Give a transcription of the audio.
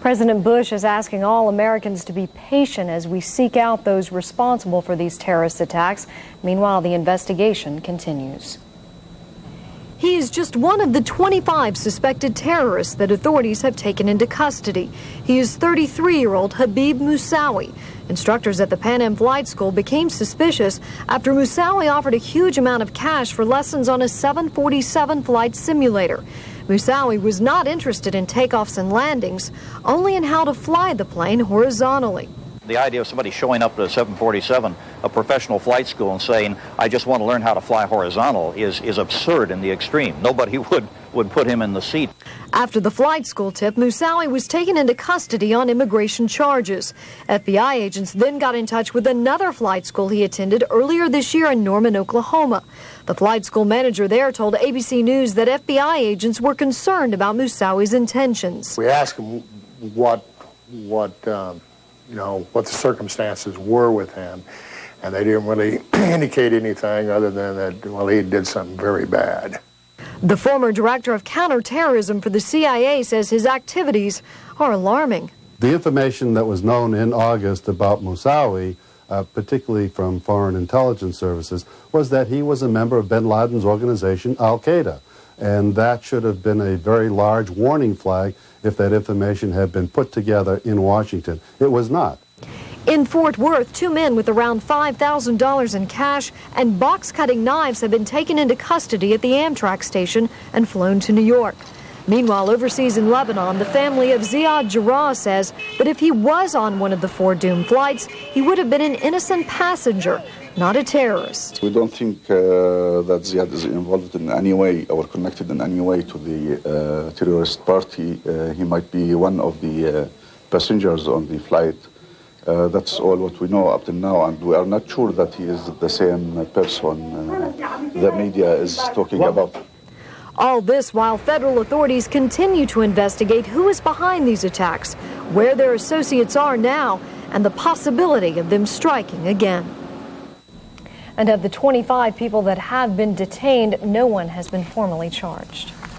President Bush is asking all Americans to be patient as we seek out those responsible for these terrorist attacks. Meanwhile, the investigation continues. He is just one of the 25 suspected terrorists that authorities have taken into custody. He is 33-year-old Habib Moussaoui. Instructors at the Pan Am Flight School became suspicious after Moussaoui offered a huge amount of cash for lessons on a 747 flight simulator. Moussaoui was not interested in takeoffs and landings, only in how to fly the plane horizontally. The idea of somebody showing up at a 747, a professional flight school, and saying, I just want to learn how to fly horizontal is absurd in the extreme. Nobody would put him in the seat. After the flight school tip, Moussaoui was taken into custody on immigration charges. FBI agents then got in touch with another flight school he attended earlier this year in Norman, Oklahoma. The flight school manager there told ABC News that FBI agents were concerned about Moussaoui's intentions. We asked him what the circumstances were with him, and they didn't really indicate anything other than that, well, he did something very bad. The former director of counterterrorism for the CIA says his activities are alarming. The information that was known in August about Moussaoui, particularly from foreign intelligence services, was that he was a member of bin Laden's organization, Al-Qaeda. And that should have been a very large warning flag if that information had been put together in Washington. It was not. In Fort Worth, 2 men with around $5,000 in cash and box-cutting knives have been taken into custody at the Amtrak station and flown to New York. Meanwhile, overseas in Lebanon, the family of Ziad Jarrah says that if he was on one of the 4 doomed flights, he would have been an innocent passenger, not a terrorist. We don't think that Ziad is involved in any way or connected in any way to the terrorist party. He might be one of the passengers on the flight. That's all what we know up to now, and we are not sure that he is the same person the media is talking about. All this while federal authorities continue to investigate who is behind these attacks, where their associates are now, and the possibility of them striking again. And of the 25 people that have been detained, no one has been formally charged.